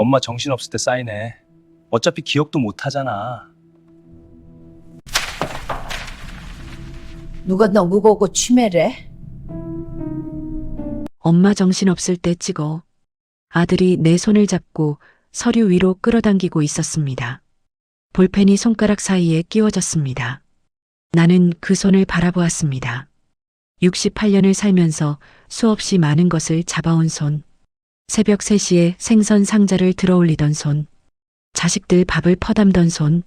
엄마 정신없을 때 쌓이네. 어차피 기억도 못 하잖아. 누가 너무 보고 치매래? 엄마 정신없을 때 찍어. 아들이 내 손을 잡고 서류 위로 끌어당기고 있었습니다. 볼펜이 손가락 사이에 끼워졌습니다. 나는 그 손을 바라보았습니다. 68년을 살면서 수없이 많은 것을 잡아온 손. 새벽 3시에 생선 상자를 들어올리던 손. 자식들 밥을 퍼담던 손.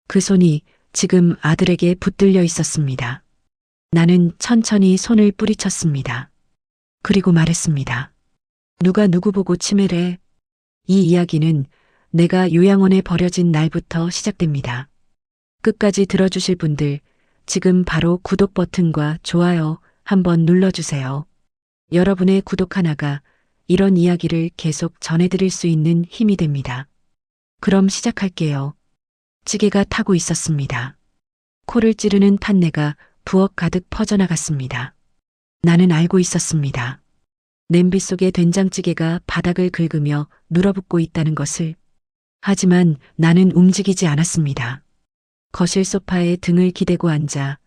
그 손이 지금 아들에게 붙들려 있었습니다. 나는 천천히 손을 뿌리쳤습니다. 그리고 말했습니다. 누가 누구 보고 치매래? 이 이야기는 내가 요양원에 버려진 날부터 시작됩니다. 끝까지 들어주실 분들, 지금 바로 구독 버튼과 좋아요 한번 눌러주세요. 여러분의 구독 하나가 이런 이야기를 계속 전해드릴 수 있는 힘이 됩니다. 그럼 시작할게요. 찌개가 타고 있었습니다. 코를 찌르는 탄내가 부엌 가득 퍼져나갔습니다. 나는 알고 있었습니다. 냄비 속의 된장찌개가 바닥을 긁으며 눌어붙고 있다는 것을. 하지만 나는 움직이지 않았습니다. 거실 소파에 등을 기대고 앉아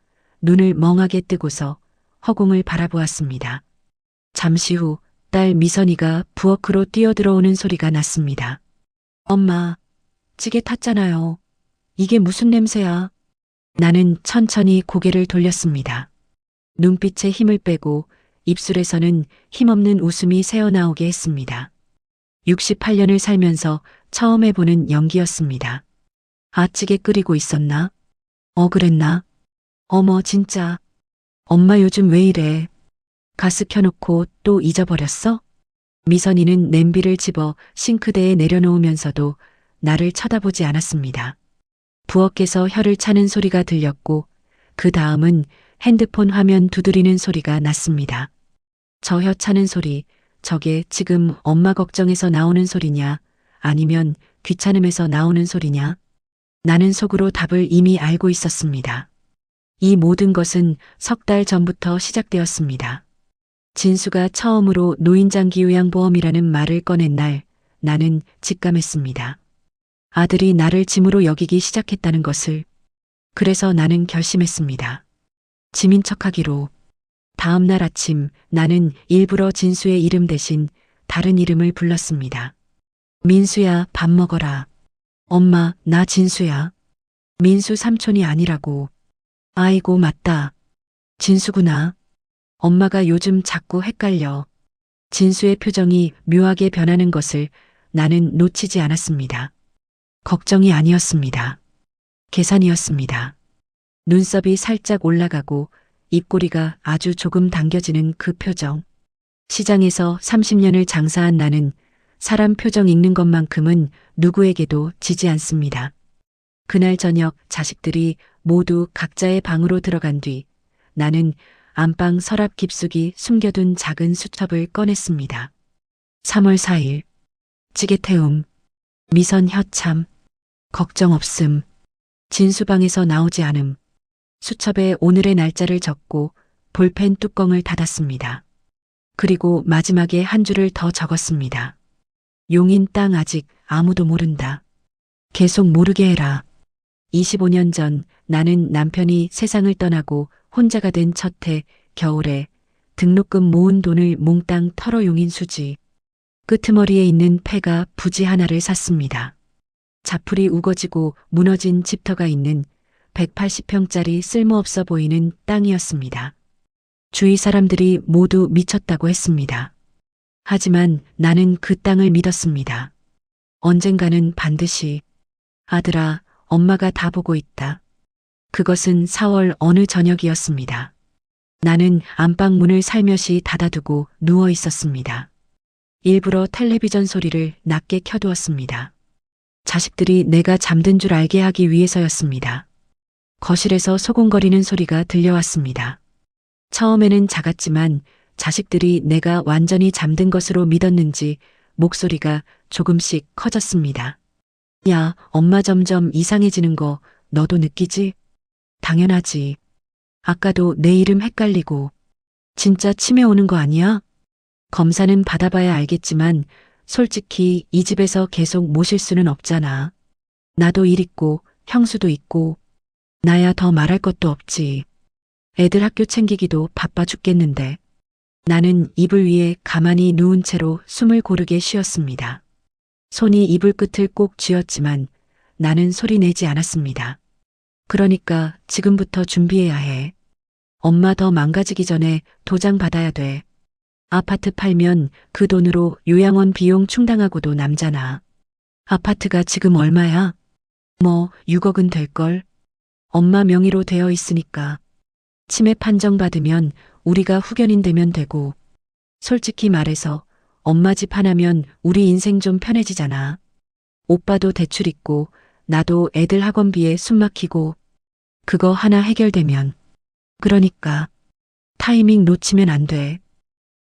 눈을 멍하게 뜨고서 허공을 바라보았습니다. 잠시 후 딸 미선이가 부엌으로 뛰어들어오는 소리가 났습니다. 엄마, 찌개 탔잖아요. 이게 무슨 냄새야? 나는 천천히 고개를 돌렸습니다. 눈빛에 힘을 빼고 입술에서는 힘없는 웃음이 새어나오게 했습니다. 68년을 살면서 처음 해보는 연기였습니다. 아, 찌개 끓이고 있었나? 그랬나? 어머, 진짜. 엄마 요즘 왜 이래? 가스 켜놓고 또 잊어버렸어? 미선이는 냄비를 집어 싱크대에 내려놓으면서도 나를 쳐다보지 않았습니다. 부엌에서 혀를 차는 소리가 들렸고 그 다음은 핸드폰 화면 두드리는 소리가 났습니다. 저 혀 차는 소리, 저게 지금 엄마 걱정해서 나오는 소리냐? 아니면 귀찮음에서 나오는 소리냐? 나는 속으로 답을 이미 알고 있었습니다. 이 모든 것은 석 달 전부터 시작되었습니다. 진수가 처음으로 노인장기 요양보험이라는 말을 꺼낸 날, 나는 직감했습니다. 아들이 나를 짐으로 여기기 시작했다는 것을. 그래서 나는 결심했습니다. 짐인 척하기로. 다음 날 아침 나는 일부러 진수의 이름 대신 다른 이름을 불렀습니다. 민수야, 밥 먹어라. 엄마, 나 진수야. 민수 삼촌이 아니라고. 아이고, 맞다. 진수구나. 엄마가 요즘 자꾸 헷갈려. 진수의 표정이 묘하게 변하는 것을 나는 놓치지 않았습니다. 걱정이 아니었습니다. 계산이었습니다. 눈썹이 살짝 올라가고 입꼬리가 아주 조금 당겨지는 그 표정. 시장에서 30년을 장사한 나는 사람 표정 읽는 것만큼은 누구에게도 지지 않습니다. 그날 저녁 자식들이 모두 각자의 방으로 들어간 뒤 나는 안방 서랍 깊숙이 숨겨둔 작은 수첩을 꺼냈습니다. 3월 4일. 찌개 태움. 미선 혀참. 걱정 없음. 진수방에서 나오지 않음. 수첩에 오늘의 날짜를 적고 볼펜 뚜껑을 닫았습니다. 그리고 마지막에 한 줄을 더 적었습니다. 용인 땅 아직 아무도 모른다. 계속 모르게 해라. 25년 전 나는 남편이 세상을 떠나고 혼자가 된 첫 해 겨울에 등록금 모은 돈을 몽땅 털어 용인 수지. 끄트머리에 있는 폐가 부지 하나를 샀습니다. 자풀이 우거지고 무너진 집터가 있는 180평짜리 쓸모없어 보이는 땅이었습니다. 주위 사람들이 모두 미쳤다고 했습니다. 하지만 나는 그 땅을 믿었습니다. 언젠가는 반드시. 아들아, 엄마가 다 보고 있다. 그것은 4월 어느 저녁이었습니다. 나는 안방 문을 살며시 닫아두고 누워 있었습니다. 일부러 텔레비전 소리를 낮게 켜두었습니다. 자식들이 내가 잠든 줄 알게 하기 위해서였습니다. 거실에서 소곤거리는 소리가 들려왔습니다. 처음에는 작았지만 자식들이 내가 완전히 잠든 것으로 믿었는지 목소리가 조금씩 커졌습니다. 야, 엄마 점점 이상해지는 거 너도 느끼지? 당연하지. 아까도 내 이름 헷갈리고. 진짜 치매 오는 거 아니야? 검사는 받아봐야 알겠지만 솔직히 이 집에서 계속 모실 수는 없잖아. 나도 일 있고 형수도 있고 나야 더 말할 것도 없지. 애들 학교 챙기기도 바빠 죽겠는데. 나는 이불 위에 가만히 누운 채로 숨을 고르게 쉬었습니다. 손이 이불 끝을 꼭 쥐었지만 나는 소리 내지 않았습니다. 그러니까 지금부터 준비해야 해. 엄마 더 망가지기 전에 도장 받아야 돼. 아파트 팔면 그 돈으로 요양원 비용 충당하고도 남잖아. 아파트가 지금 얼마야? 뭐 6억은 될걸? 엄마 명의로 되어 있으니까. 치매 판정 받으면 우리가 후견인 되면 되고. 솔직히 말해서 엄마 집 하나면 우리 인생 좀 편해지잖아. 오빠도 대출 있고 나도 애들 학원비에 숨 막히고 그거 하나 해결되면. 그러니까 타이밍 놓치면 안 돼.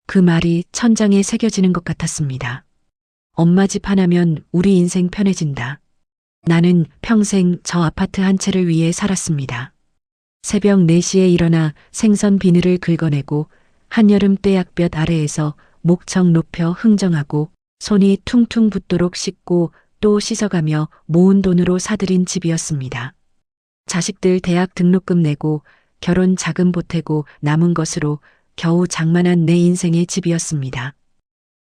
그 말이 천장에 새겨지는 것 같았습니다. 엄마 집 하나면 우리 인생 편해진다. 나는 평생 저 아파트 한 채를 위해 살았습니다. 새벽 4시에 일어나 생선 비늘을 긁어내고 한여름 떼약볕 아래에서 목청 높여 흥정하고 손이 퉁퉁 붓도록 씻고 또 씻어가며 모은 돈으로 사들인 집이었습니다. 자식들 대학 등록금 내고 결혼 자금 보태고 남은 것으로 겨우 장만한 내 인생의 집이었습니다.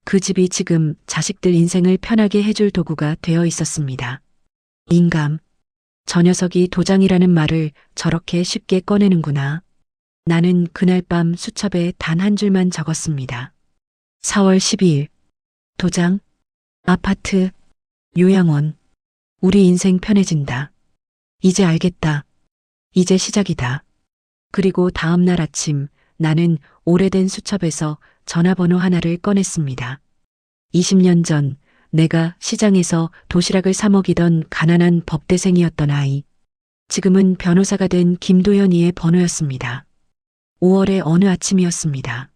그 집이 지금 자식들 인생을 편하게 해줄 도구가 되어 있었습니다. 인감. 저 녀석이 도장이라는 말을 저렇게 쉽게 꺼내는구나. 나는 그날 밤 수첩에 단 한 줄만 적었습니다. 4월 12일. 도장, 아파트, 요양원. 우리 인생 편해진다. 이제 알겠다. 이제 시작이다. 그리고 다음 날 아침 나는 오래된 수첩에서 전화번호 하나를 꺼냈습니다. 20년 전 내가 시장에서 도시락을 사 먹이던 가난한 법대생이었던 아이. 지금은 변호사가 된 김도연이의 번호였습니다. 5월의 어느 아침이었습니다.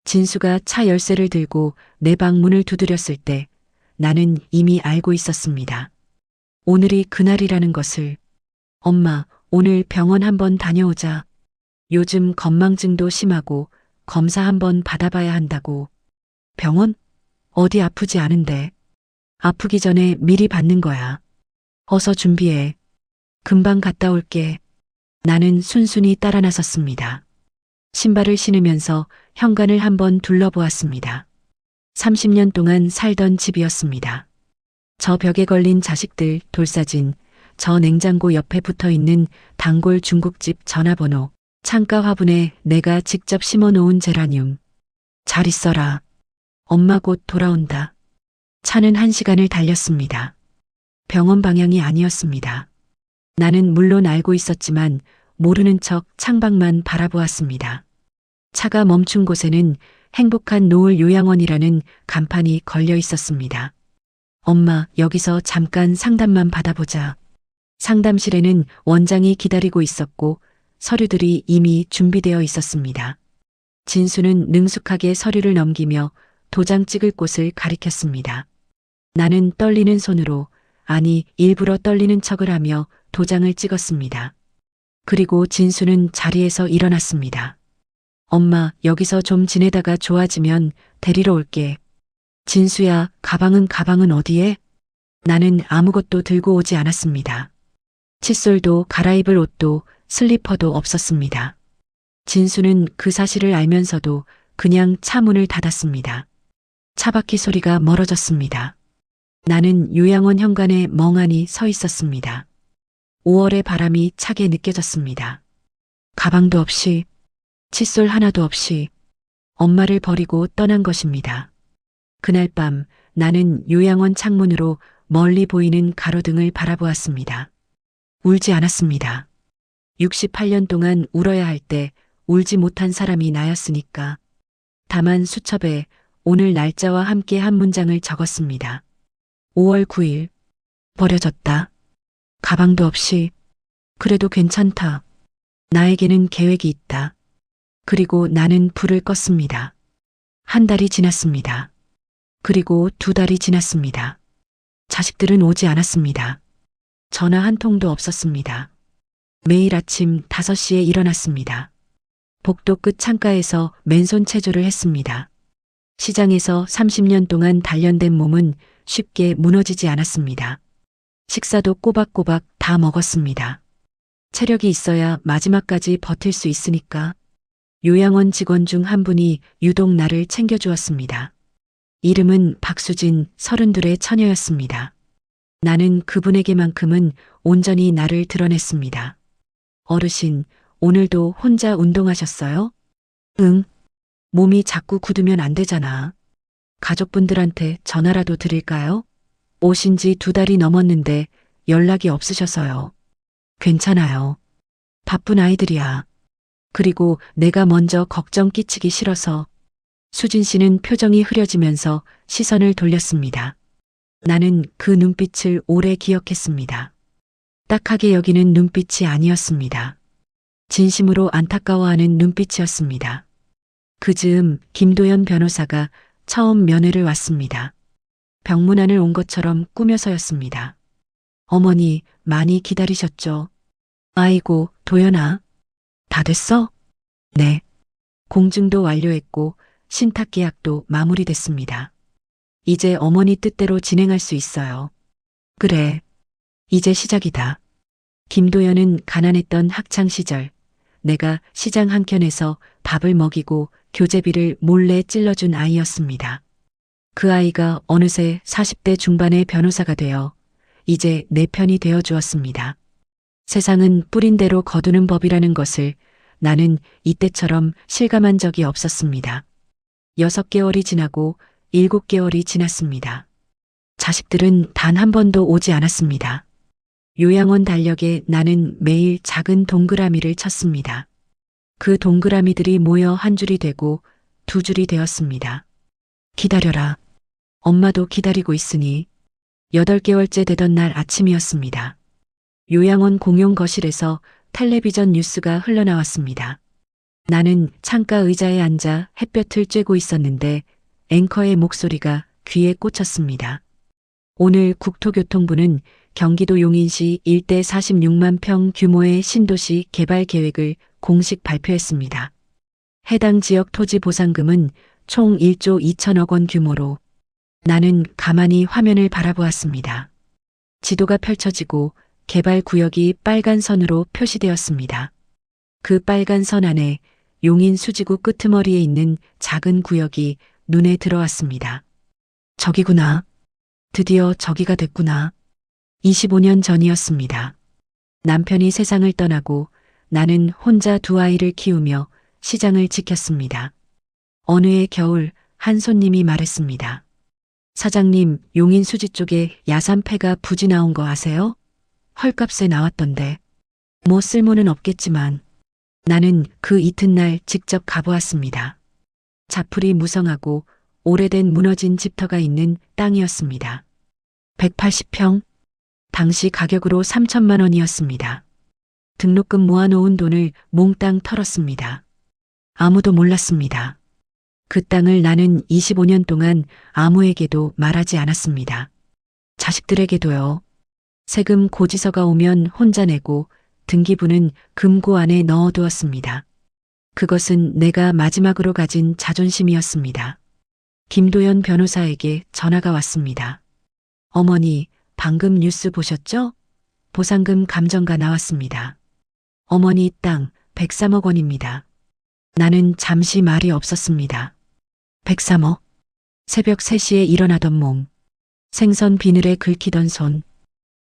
진수가 차 열쇠를 들고 내 방 문을 두드렸을 때 나는 이미 알고 있었습니다. 오늘이 그날이라는 것을. 엄마, 오늘 병원 한번 다녀오자. 요즘 건망증도 심하고 검사 한번 받아봐야 한다고. 병원? 어디 아프지 않은데. 아프기 전에 미리 받는 거야. 어서 준비해. 금방 갔다 올게. 나는 순순히 따라 나섰습니다. 신발을 신으면서 현관을 한번 둘러보았습니다. 30년 동안 살던 집이었습니다. 저 벽에 걸린 자식들 돌사진, 저 냉장고 옆에 붙어 있는 단골 중국집 전화번호, 창가 화분에 내가 직접 심어 놓은 제라늄. 잘 있어라. 엄마 곧 돌아온다. 차는 1시간을 달렸습니다. 병원 방향이 아니었습니다. 나는 물론 알고 있었지만 모르는 척 창밖만 바라보았습니다. 차가 멈춘 곳에는 행복한 노을 요양원이라는 간판이 걸려 있었습니다. 엄마, 여기서 잠깐 상담만 받아보자. 상담실에는 원장이 기다리고 있었고 서류들이 이미 준비되어 있었습니다. 진수는 능숙하게 서류를 넘기며 도장 찍을 곳을 가리켰습니다. 나는 떨리는 손으로, 아니 일부러 떨리는 척을 하며 도장을 찍었습니다. 그리고 진수는 자리에서 일어났습니다. 엄마, 여기서 좀 지내다가 좋아지면 데리러 올게. 진수야, 가방은 어디에? 나는 아무것도 들고 오지 않았습니다. 칫솔도 갈아입을 옷도 슬리퍼도 없었습니다. 진수는 그 사실을 알면서도 그냥 차 문을 닫았습니다. 차바퀴 소리가 멀어졌습니다. 나는 요양원 현관에 멍하니 서 있었습니다. 5월의 바람이 차게 느껴졌습니다. 가방도 없이, 칫솔 하나도 없이 엄마를 버리고 떠난 것입니다. 그날 밤 나는 요양원 창문으로 멀리 보이는 가로등을 바라보았습니다. 울지 않았습니다. 68년 동안 울어야 할 때 울지 못한 사람이 나였으니까. 다만 수첩에 오늘 날짜와 함께 한 문장을 적었습니다. 5월 9일. 버려졌다. 가방도 없이. 그래도 괜찮다. 나에게는 계획이 있다. 그리고 나는 불을 껐습니다. 한 달이 지났습니다. 그리고 2달이 지났습니다. 자식들은 오지 않았습니다. 전화 한 통도 없었습니다. 매일 아침 5시에 일어났습니다. 복도 끝 창가에서 맨손 체조를 했습니다. 시장에서 30년 동안 단련된 몸은 쉽게 무너지지 않았습니다. 식사도 꼬박꼬박 다 먹었습니다. 체력이 있어야 마지막까지 버틸 수 있으니까. 요양원 직원 중 한 분이 유독 나를 챙겨주었습니다. 이름은 박수진 32의 처녀였습니다. 나는 그분에게만큼은 온전히 나를 드러냈습니다. 어르신, 오늘도 혼자 운동하셨어요? 응. 몸이 자꾸 굳으면 안 되잖아. 가족분들한테 전화라도 드릴까요? 오신 지 2달이 넘었는데 연락이 없으셔서요. 괜찮아요. 바쁜 아이들이야. 그리고 내가 먼저 걱정 끼치기 싫어서. 수진 씨는 표정이 흐려지면서 시선을 돌렸습니다. 나는 그 눈빛을 오래 기억했습니다. 딱하게 여기는 눈빛이 아니었습니다. 진심으로 안타까워하는 눈빛이었습니다. 그 즈음 김도연 변호사가 처음 면회를 왔습니다. 병문안을 온 것처럼 꾸며서였습니다. 어머니, 많이 기다리셨죠? 아이고, 도연아. 다 됐어? 네. 공증도 완료했고 신탁 계약도 마무리됐습니다. 이제 어머니 뜻대로 진행할 수 있어요. 그래. 이제 시작이다. 김도연은 가난했던 학창 시절 내가 시장 한켠에서 밥을 먹이고 교재비를 몰래 찔러준 아이였습니다. 그 아이가 어느새 40대 중반의 변호사가 되어 이제 내 편이 되어 주었습니다. 세상은 뿌린 대로 거두는 법이라는 것을 나는 이때처럼 실감한 적이 없었습니다. 6개월이 지나고 7개월이 지났습니다. 자식들은 단 한 번도 오지 않았습니다. 요양원 달력에 나는 매일 작은 동그라미를 쳤습니다. 그 동그라미들이 모여 한 줄이 되고 2줄이 되었습니다. 기다려라. 엄마도 기다리고 있으니. 8개월째 되던 날 아침이었습니다. 요양원 공용 거실에서 텔레비전 뉴스가 흘러나왔습니다. 나는 창가 의자에 앉아 햇볕을 쬐고 있었는데 앵커의 목소리가 귀에 꽂혔습니다. 오늘 국토교통부는 경기도 용인시 일대 46만 평 규모의 신도시 개발 계획을 공식 발표했습니다. 해당 지역 토지 보상금은 총 1조 2천억 원 규모로. 나는 가만히 화면을 바라보았습니다. 지도가 펼쳐지고 개발 구역이 빨간 선으로 표시되었습니다. 그 빨간 선 안에 용인 수지구 끄트머리에 있는 작은 구역이 눈에 들어왔습니다. 저기구나. 드디어 저기가 됐구나. 25년 전이었습니다. 남편이 세상을 떠나고 나는 혼자 2아이를 키우며 시장을 지켰습니다. 어느 해 겨울 한 손님이 말했습니다. 사장님, 용인 수지 쪽에 야산패가 부지 나온 거 아세요? 헐값에 나왔던데. 뭐 쓸모는 없겠지만 나는 그 이튿날 직접 가보았습니다. 자풀이 무성하고 오래된 무너진 집터가 있는 땅이었습니다. 180평, 당시 가격으로 3천만 원이었습니다. 등록금 모아놓은 돈을 몽땅 털었습니다. 아무도 몰랐습니다. 그 땅을 나는 25년 동안 아무에게도 말하지 않았습니다. 자식들에게도요. 세금 고지서가 오면 혼자 내고 등기부는 금고 안에 넣어두었습니다. 그것은 내가 마지막으로 가진 자존심이었습니다. 김도연 변호사에게 전화가 왔습니다. 어머니, 방금 뉴스 보셨죠? 보상금 감정가 나왔습니다. 어머니 땅 103억 원입니다. 나는 잠시 말이 없었습니다. 103억? 새벽 3시에 일어나던 몸, 생선 비늘에 긁히던 손,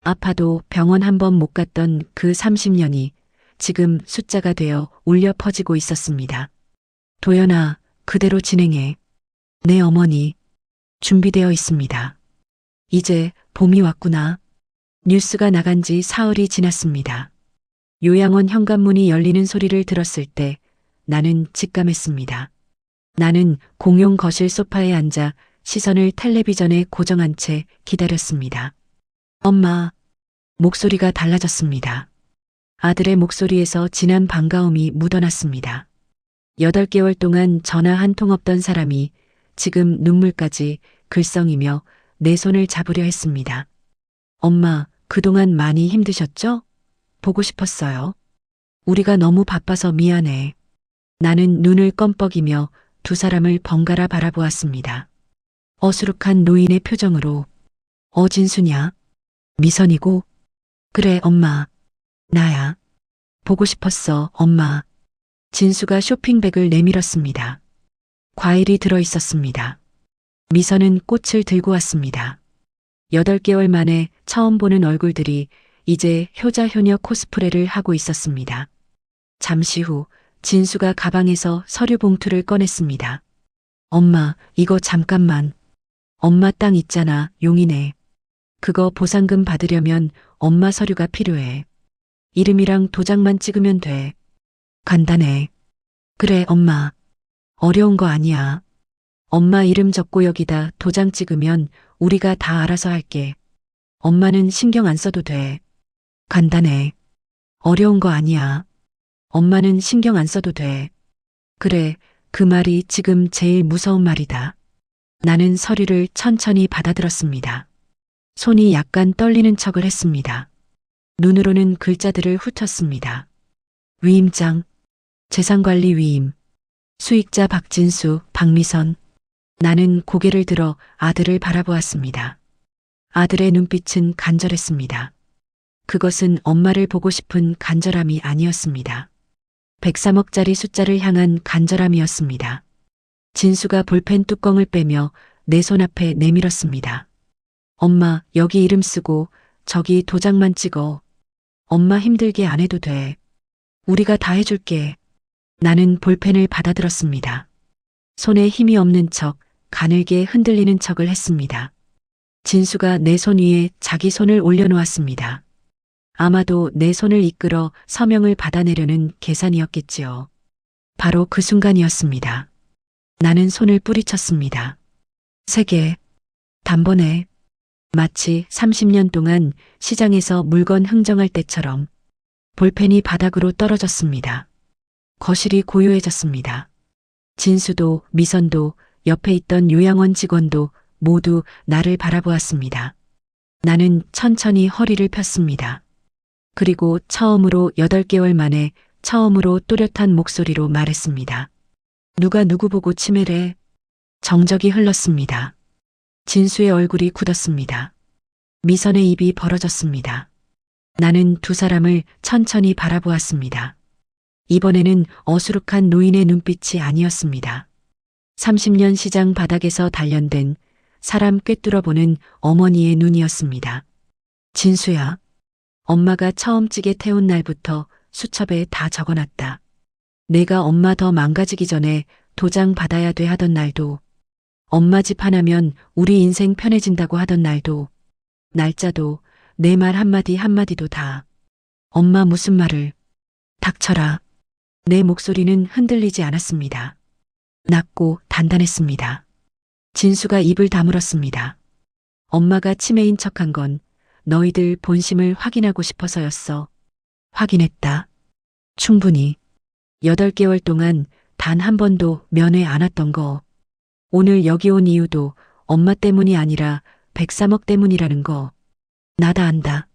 아파도 병원 한 번 못 갔던 그 30년이 지금 숫자가 되어 울려 퍼지고 있었습니다. 도연아, 그대로 진행해. 내 어머니, 준비되어 있습니다. 이제 봄이 왔구나. 뉴스가 나간 지 사흘이 지났습니다. 요양원 현관문이 열리는 소리를 들었을 때 나는 직감했습니다. 나는 공용 거실 소파에 앉아 시선을 텔레비전에 고정한 채 기다렸습니다. 엄마, 목소리가 달라졌습니다. 아들의 목소리에서 진한 반가움이 묻어났습니다. 8개월 동안 전화 한 통 없던 사람이 지금 눈물까지 글썽이며 내 손을 잡으려 했습니다. 엄마, 그동안 많이 힘드셨죠? 보고 싶었어요. 우리가 너무 바빠서 미안해. 나는 눈을 껌뻑이며 두 사람을 번갈아 바라보았습니다. 어수룩한 노인의 표정으로 진수냐? 미선이고 그래 엄마. 나야. 보고 싶었어 엄마. 진수가 쇼핑백을 내밀었습니다. 과일이 들어 있었습니다. 미선은 꽃을 들고 왔습니다. 8개월 만에 처음 보는 얼굴들이 이제 효자효녀 코스프레를 하고 있었습니다. 잠시 후 진수가 가방에서 서류 봉투를 꺼냈습니다. 엄마, 이거 잠깐만. 엄마 땅 있잖아, 용인에. 그거 보상금 받으려면 엄마 서류가 필요해. 이름이랑 도장만 찍으면 돼. 간단해. 그래, 엄마. 어려운 거 아니야. 엄마 이름 적고 여기다 도장 찍으면 우리가 다 알아서 할게. 엄마는 신경 안 써도 돼. 간단해. 어려운 거 아니야. 엄마는 신경 안 써도 돼. 그래, 그 말이 지금 제일 무서운 말이다. 나는 서류를 천천히 받아들었습니다. 손이 약간 떨리는 척을 했습니다. 눈으로는 글자들을 훑었습니다. 위임장, 재산관리 위임, 수익자 박진수, 박미선. 나는 고개를 들어 아들을 바라보았습니다. 아들의 눈빛은 간절했습니다. 그것은 엄마를 보고 싶은 간절함이 아니었습니다. 103억짜리 숫자를 향한 간절함이었습니다. 진수가 볼펜 뚜껑을 빼며 내 손 앞에 내밀었습니다. 엄마, 여기 이름 쓰고 저기 도장만 찍어. 엄마 힘들게 안 해도 돼. 우리가 다 해줄게. 나는 볼펜을 받아들었습니다. 손에 힘이 없는 척, 가늘게 흔들리는 척을 했습니다. 진수가 내 손 위에 자기 손을 올려놓았습니다. 아마도 내 손을 이끌어 서명을 받아내려는 계산이었겠지요. 바로 그 순간이었습니다. 나는 손을 뿌리쳤습니다. 3개. 단번에. 마치 30년 동안 시장에서 물건 흥정할 때처럼 볼펜이 바닥으로 떨어졌습니다. 거실이 고요해졌습니다. 진수도 미선도 옆에 있던 요양원 직원도 모두 나를 바라보았습니다. 나는 천천히 허리를 폈습니다. 그리고 처음으로 8개월 만에 처음으로 또렷한 목소리로 말했습니다. 누가 누구 보고 치매래? 정적이 흘렀습니다. 진수의 얼굴이 굳었습니다. 미선의 입이 벌어졌습니다. 나는 두 사람을 천천히 바라보았습니다. 이번에는 어수룩한 노인의 눈빛이 아니었습니다. 30년 시장 바닥에서 단련된 사람 꿰뚫어보는 어머니의 눈이었습니다. 진수야, 엄마가 처음 찌개 태운 날부터 수첩에 다 적어놨다. 내가 엄마 더 망가지기 전에 도장 받아야 돼 하던 날도, 엄마 집 하나면 우리 인생 편해진다고 하던 날도, 날짜도, 내 말 한마디 한마디도 다. 엄마 무슨 말을. 닥쳐라. 내 목소리는 흔들리지 않았습니다. 낮고 단단했습니다. 진수가 입을 다물었습니다. 엄마가 치매인 척한 건 너희들 본심을 확인하고 싶어서였어. 확인했다. 충분히. 8개월 동안 단 한 번도 면회 안 왔던 거. 오늘 여기 온 이유도 엄마 때문이 아니라 103억 때문이라는 거. 나다 안다.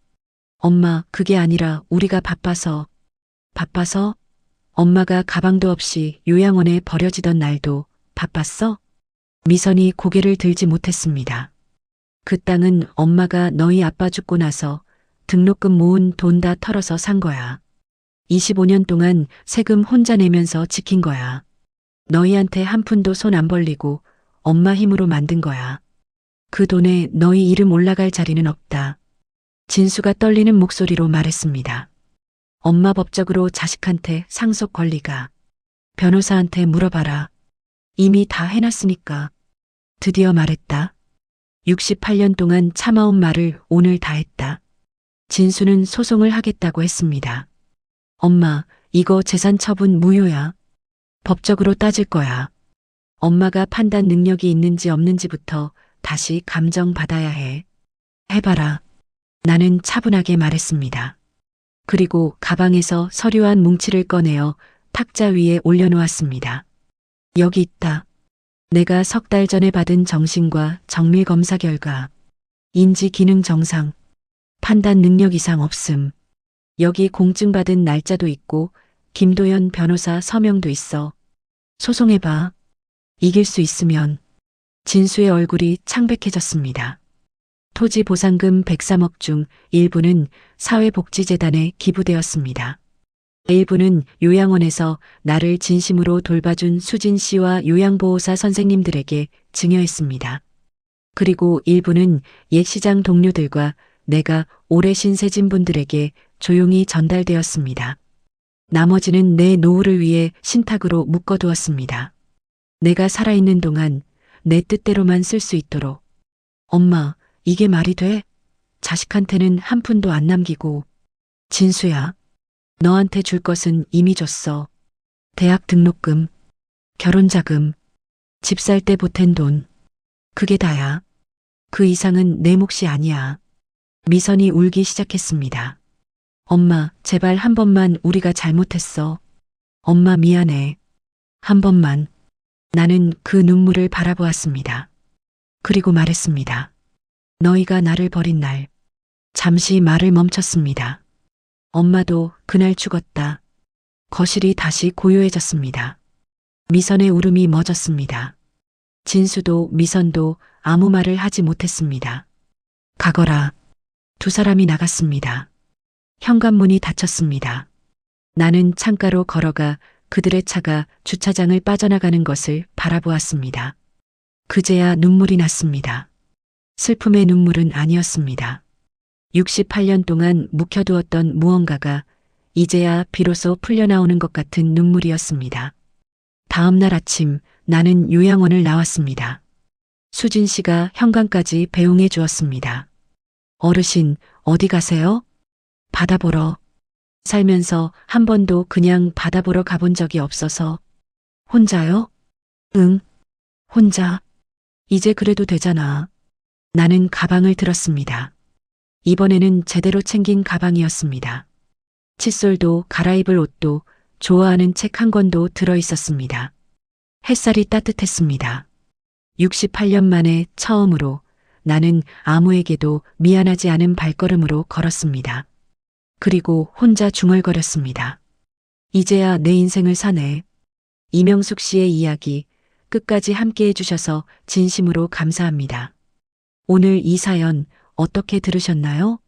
엄마, 그게 아니라 우리가 바빠서. 바빠서? 엄마가 가방도 없이 요양원에 버려지던 날도 바빴어? 미선이 고개를 들지 못했습니다. 그 땅은 엄마가 너희 아빠 죽고 나서 등록금 모은 돈 다 털어서 산 거야. 25년 동안 세금 혼자 내면서 지킨 거야. 너희한테 한 푼도 손 안 벌리고 엄마 힘으로 만든 거야. 그 돈에 너희 이름 올라갈 자리는 없다. 진수가 떨리는 목소리로 말했습니다. 엄마 법적으로 자식한테 상속 권리가. 변호사한테 물어봐라. 이미 다 해놨으니까. 드디어 말했다. 68년 동안 참아온 말을 오늘 다 했다. 진수는 소송을 하겠다고 했습니다. 엄마, 이거 재산 처분 무효야. 법적으로 따질 거야. 엄마가 판단 능력이 있는지 없는지부터 다시 감정받아야 해. 해봐라. 나는 차분하게 말했습니다. 그리고 가방에서 서류 한 뭉치를 꺼내어 탁자 위에 올려놓았습니다. 여기 있다. 내가 3달 전에 받은 정신과 정밀 검사 결과. 인지 기능 정상. 판단 능력 이상 없음. 여기 공증받은 날짜도 있고 김도연 변호사 서명도 있어. 소송해봐. 이길 수 있으면 진수의 얼굴이 창백해졌습니다. 토지 보상금 103억 중 일부는 사회복지재단에 기부되었습니다. 일부는 요양원에서 나를 진심으로 돌봐준 수진 씨와 요양보호사 선생님들에게 증여했습니다. 그리고 일부는 옛 시장 동료들과 내가 오래 신세진 분들에게 조용히 전달되었습니다. 나머지는 내 노후를 위해 신탁으로 묶어두었습니다. 내가 살아있는 동안 내 뜻대로만 쓸 수 있도록. 엄마, 이게 말이 돼? 자식한테는 한 푼도 안 남기고. 진수야, 너한테 줄 것은 이미 줬어. 대학 등록금, 결혼자금, 집 살 때 보탠 돈. 그게 다야. 그 이상은 내 몫이 아니야. 미선이 울기 시작했습니다. 엄마, 제발 한 번만 우리가 잘못했어. 엄마 미안해. 한 번만. 나는 그 눈물을 바라보았습니다. 그리고 말했습니다. 너희가 나를 버린 날. 잠시 말을 멈췄습니다. 엄마도 그날 죽었다. 거실이 다시 고요해졌습니다. 미선의 울음이 멎었습니다. 진수도 미선도 아무 말을 하지 못했습니다. 가거라. 두 사람이 나갔습니다. 현관문이 닫혔습니다. 나는 창가로 걸어가 그들의 차가 주차장을 빠져나가는 것을 바라보았습니다. 그제야 눈물이 났습니다. 슬픔의 눈물은 아니었습니다. 68년 동안 묵혀두었던 무언가가 이제야 비로소 풀려나오는 것 같은 눈물이었습니다. 다음 날 아침 나는 요양원을 나왔습니다. 수진 씨가 현관까지 배웅해 주었습니다. 어르신, 어디 가세요? 바다 보러. 살면서 한 번도 그냥 바다 보러 가본 적이 없어서. 혼자요? 응, 혼자. 이제 그래도 되잖아. 나는 가방을 들었습니다. 이번에는 제대로 챙긴 가방이었습니다. 칫솔도 갈아입을 옷도 좋아하는 책 한 권도 들어 있었습니다. 햇살이 따뜻했습니다. 68년 만에 처음으로 나는 아무에게도 미안하지 않은 발걸음으로 걸었습니다. 그리고 혼자 중얼거렸습니다. 이제야 내 인생을 사네. 이명숙 씨의 이야기 끝까지 함께 해주셔서 진심으로 감사합니다. 오늘 이 사연 어떻게 들으셨나요?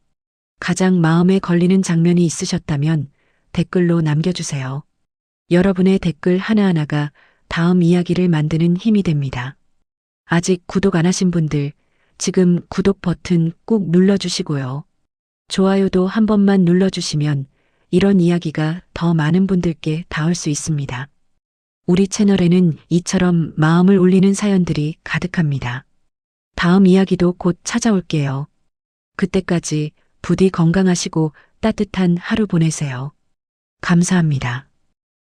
가장 마음에 걸리는 장면이 있으셨다면 댓글로 남겨주세요. 여러분의 댓글 하나하나가 다음 이야기를 만드는 힘이 됩니다. 아직 구독 안 하신 분들 지금 구독 버튼 꾹 눌러주시고요. 좋아요도 한 번만 눌러주시면 이런 이야기가 더 많은 분들께 닿을 수 있습니다. 우리 채널에는 이처럼 마음을 울리는 사연들이 가득합니다. 다음 이야기도 곧 찾아올게요. 그때까지 부디 건강하시고 따뜻한 하루 보내세요. 감사합니다.